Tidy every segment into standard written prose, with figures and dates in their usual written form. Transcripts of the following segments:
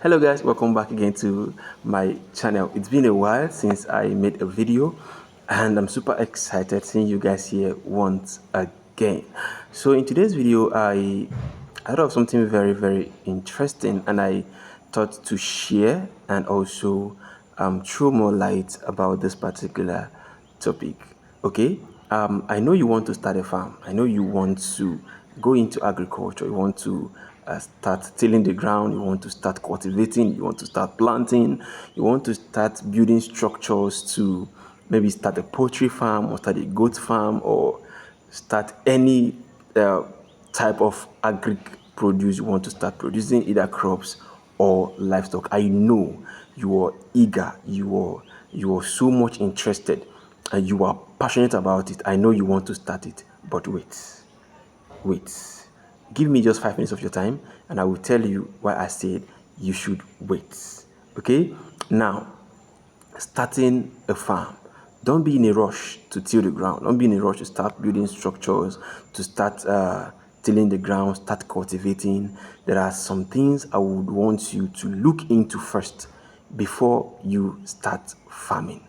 Hello guys, welcome back again to my channel. It's been a while since I made a video and I'm super excited seeing you guys here once again. So in today's video I thought of something very interesting and I thought to share and also throw more light about this particular topic. Okay, I know you want to start a farm. I know you want to go into agriculture. You want to start tilling the ground. You want to start cultivating. You want to start planting. You want to start building structures to maybe start a poultry farm or start a goat farm or start any uh, type of agri produce you want to start producing, either crops or livestock. I know you are eager, you are so much interested and you are passionate about it. I know you want to start it, but wait. Give me just 5 minutes of your time and I will tell you why I said you should wait. Okay? Now, starting a farm, don't be in a rush to till the ground. Don't be in a rush to start building structures, to start tilling the ground, start cultivating. There are some things I would want you to look into first before you start farming.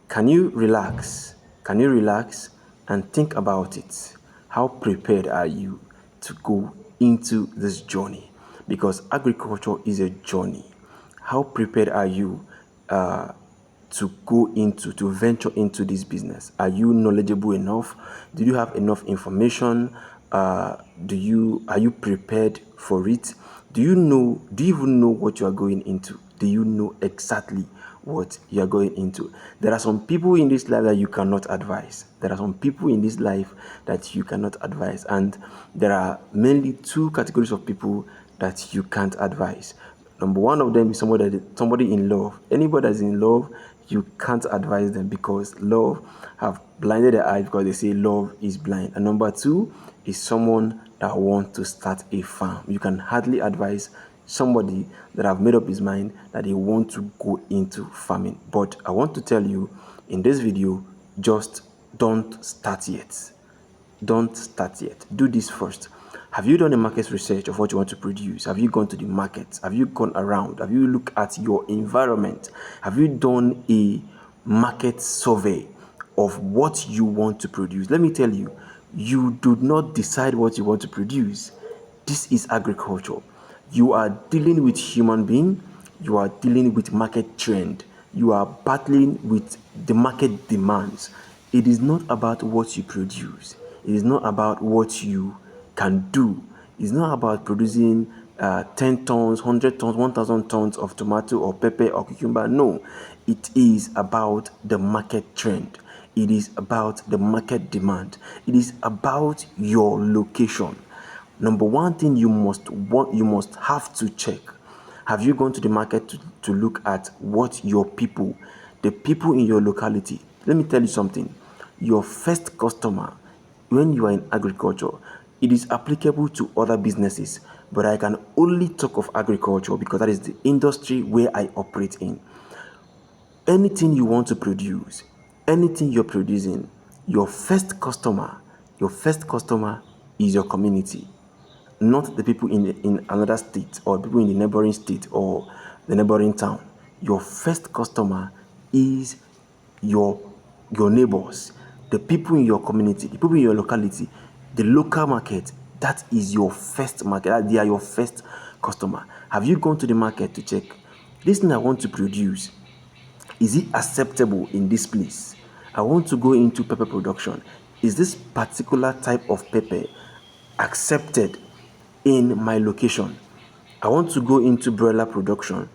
Can you relax? Can you relax and think about it? How prepared are you to go into this journey? Because agriculture is a journey. How prepared are you to go into, to venture into this business? Are you knowledgeable enough? Do you have enough information? Are you prepared for it? Do you even know what you are going into? Do you know exactly what you are going into? There are some people in this life that you cannot advise. There are some people in this life that you cannot advise, and there are mainly two categories of people that you can't advise. Number one of them is somebody in love. Anybody that's in love, you can't advise them because love have blinded their eyes, because they say love is blind. And number two is someone that wants to start a farm. You can hardly advise somebody that have made up his mind that they want to go into farming. But I want to tell you in this video, just don't start yet. Don't start yet. Do this first. Have you done a market research of what you want to produce? Have you gone to the market? Have you gone around? Have you looked at your environment? Have you done a market survey of what you want to produce? Let me tell you, you do not decide what you want to produce. This is agriculture. You are dealing with human being. You are dealing with market trend. You are battling with the market demands. It is not about what you produce. It is not about what you can do. It's not about producing 10 tons, 100 tons, 1,000 tons of tomato or pepper or cucumber. No, it is about the market trend. It is about the market demand. It is about your location. Number one thing you must have to check. Have you gone to the market to look at what your people, the people in your locality? Let me tell you something. Your first customer, when you are in agriculture, it is applicable to other businesses, but I can only talk of agriculture because that is the industry where I operate in. Anything you want to produce, anything you're producing, your first customer is your community, not the people in another state or people in the neighboring state or the neighboring town. Your first customer is your neighbors, the people in your community, the people in your locality, the local market. That is your first market. They are your first customer. Have you gone to the market to check this thing I want to produce? Is it acceptable in this place? I want to go into pepper production. Is this particular type of pepper accepted in my location? I want to go into broiler production.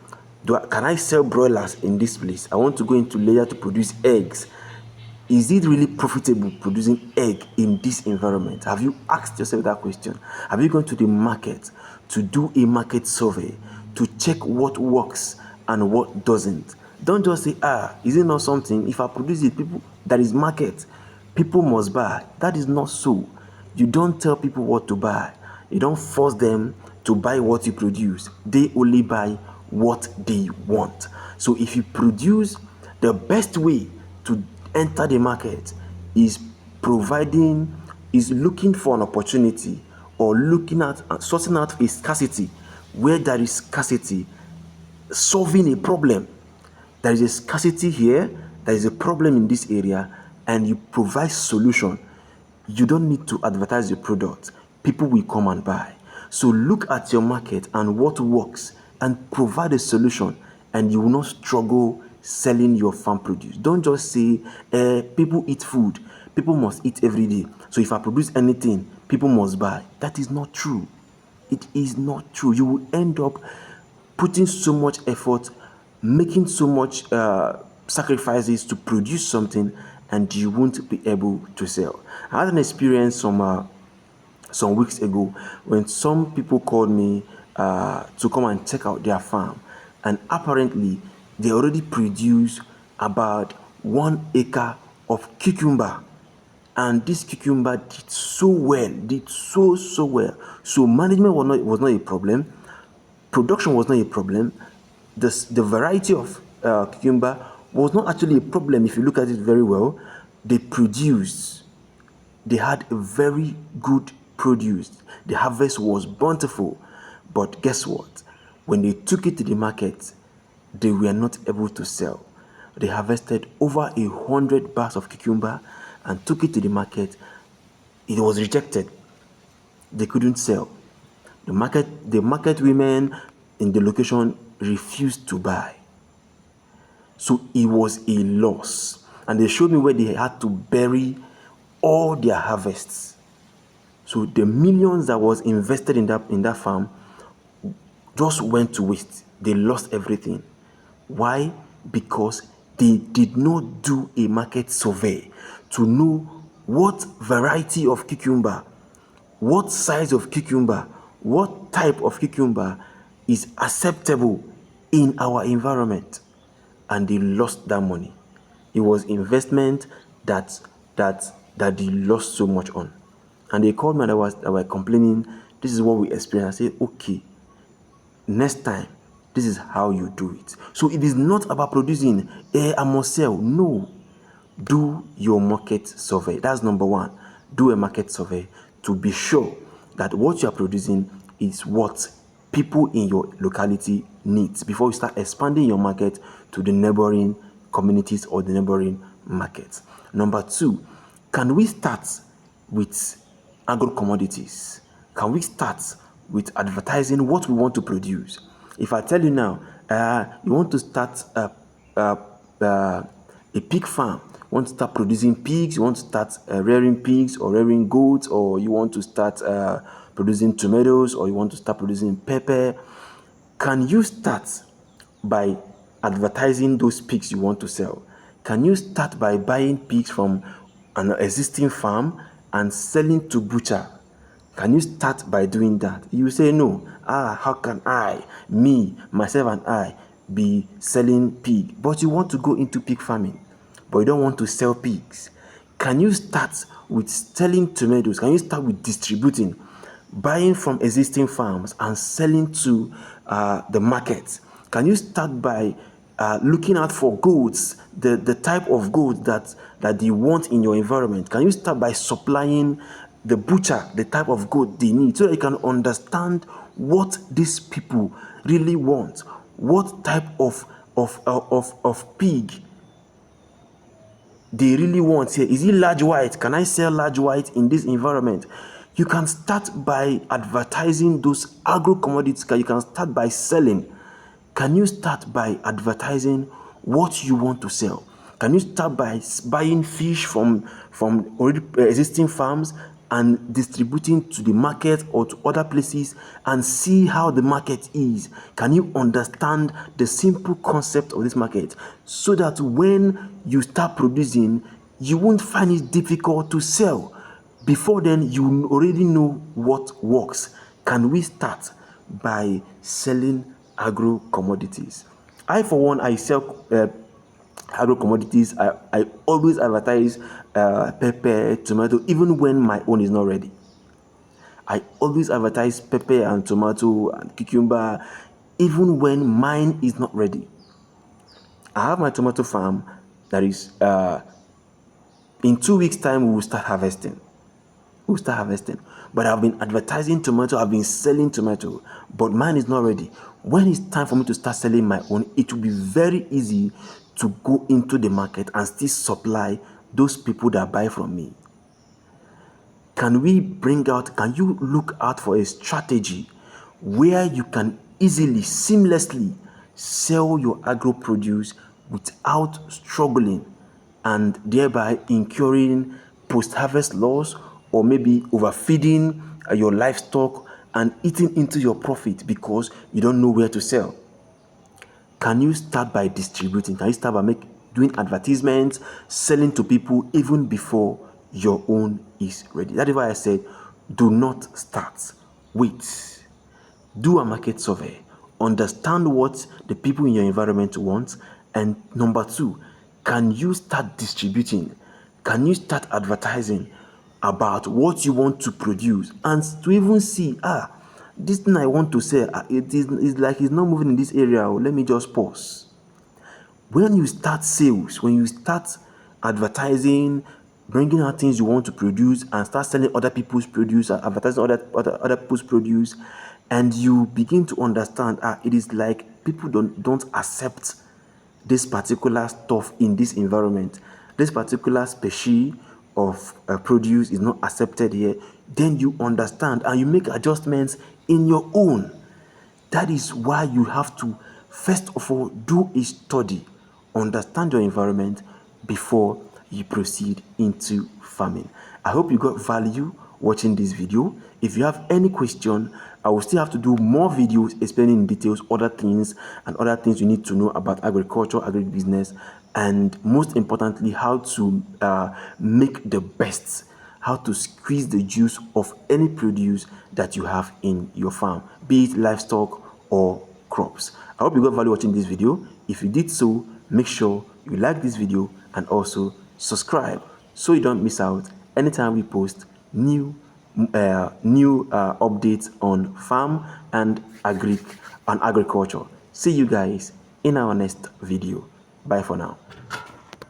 Can I sell broilers in this place? I want to go into layer to produce eggs. Is it really profitable producing egg in this environment? Have you asked yourself that question? Have you gone to the market to do a market survey to check what works and what doesn't? Don't just say, is it not something? If I produce it, people, that is market, people must buy. That is not so. You don't tell people what to buy. You don't force them to buy what you produce. They only buy what they want. So if you produce, the best way to enter the market is looking for an opportunity or looking at sorting out a scarcity. Where there is scarcity, solving a problem. There is a scarcity here, there is a problem in this area, and you provide solution. You don't need to advertise your product. People will come and buy. So look at your market and what works and provide a solution, and you will not struggle selling your farm produce. Don't just say, people eat food. People must eat every day. So if I produce anything, people must buy. That is not true. It is not true. You will end up putting so much effort, making so much sacrifices to produce something, and you won't be able to sell. I had an experience some weeks ago when some people called me to come and check out their farm, and apparently they already produce about 1 acre of cucumber, and this cucumber did so well, did so well. So management was not a problem, production was not a problem. The variety of cucumber was not actually a problem. If you look at it very well, they produced, they had a very good produce. The harvest was bountiful. But guess what? When they took it to the market, they were not able to sell. They harvested over 100 bags of cucumber and took it to the market. It was rejected. They couldn't sell. The market women in the location refused to buy. So it was a loss. And they showed me where they had to bury all their harvests. So the millions that was invested in that farm just went to waste. They lost everything. Why? Because they did not do a market survey to know what variety of cucumber, what size of cucumber, what type of cucumber is acceptable in our environment, and they lost that money. It was investment that they lost so much on. And they called me and I was complaining, this is what we experienced. I said, okay, next time, this is how you do it. So it is not about producing, I must sell. No. Do your market survey. That's number one. Do a market survey to be sure that what you are producing is what people in your locality need before you start expanding your market to the neighboring communities or the neighboring markets. Number two, can we start with agro commodities? Can we start with advertising what we want to produce? If I tell you now, you want to start a pig farm, you want to start producing pigs, you want to start rearing pigs or rearing goats, or you want to start producing tomatoes, or you want to start producing pepper, can you start by advertising those pigs you want to sell? Can you start by buying pigs from an existing farm and selling to butcher? Can you start by doing that? You say no. How can I, me, myself and I be selling pig? But you want to go into pig farming, but you don't want to sell pigs. Can you start with selling tomatoes? Can you start with distributing, buying from existing farms and selling to the market? Can you start by looking out for goats, the type of goat that you want in your environment? Can you start by supplying the butcher the type of goat they need, so that you can understand what these people really want, what type of pig they really want here? Is it large white? Can I sell large white in this environment? You can start by advertising those agro commodities. You can start by selling. Can you start by advertising what you want to sell? Can you start by buying fish from already existing farms and distributing to the market or to other places and see how the market is? Can you understand the simple concept of this market, so that when you start producing, you won't find it difficult to sell? Before then, you already know what works. Can we start by selling agro commodities? I, for one, I sell agro commodities. I always advertise pepper, tomato, even when my own is not ready. I always advertise pepper and tomato and cucumber, even when mine is not ready. I have my tomato farm that is, in 2 weeks' time, we will start harvesting. but I've been advertising tomato, I've been selling tomato, but mine is not ready. When it's time for me to start selling my own, it will be very easy to go into the market and still supply those people that buy from me. Can you look out for a strategy where you can easily, seamlessly sell your agro produce without struggling and thereby incurring post-harvest loss, or maybe overfeeding your livestock and eating into your profit because you don't know where to sell? Can you start by distributing? Can you start by doing advertisements, selling to people even before your own is ready? That is why I said, do not start. Wait. Do a market survey. Understand what the people in your environment want. And number two, can you start distributing? Can you start advertising about what you want to produce, and to even see, this thing I want to sell, it's like it's not moving in this area. Let me just pause. When you start sales, when you start advertising, bringing out things you want to produce and start selling other people's produce, advertising other people's produce, and you begin to understand, it is like people don't accept this particular stuff in this environment. This particular species of produce is not accepted here. Then you understand and you make adjustments in your own. That is why you have to, first of all, do a study, understand your environment before you proceed into farming. I hope you got value watching this video. If you have any question, I will still have to do more videos explaining in details other things you need to know about agriculture, agribusiness, and most importantly, how to make the best, how to squeeze the juice of any produce that you have in your farm, be it livestock or crops. I hope you got value watching this video. If you did so, make sure you like this video and also subscribe so you don't miss out anytime we post new updates on farm and agriculture. See you guys in our next video. Bye for now.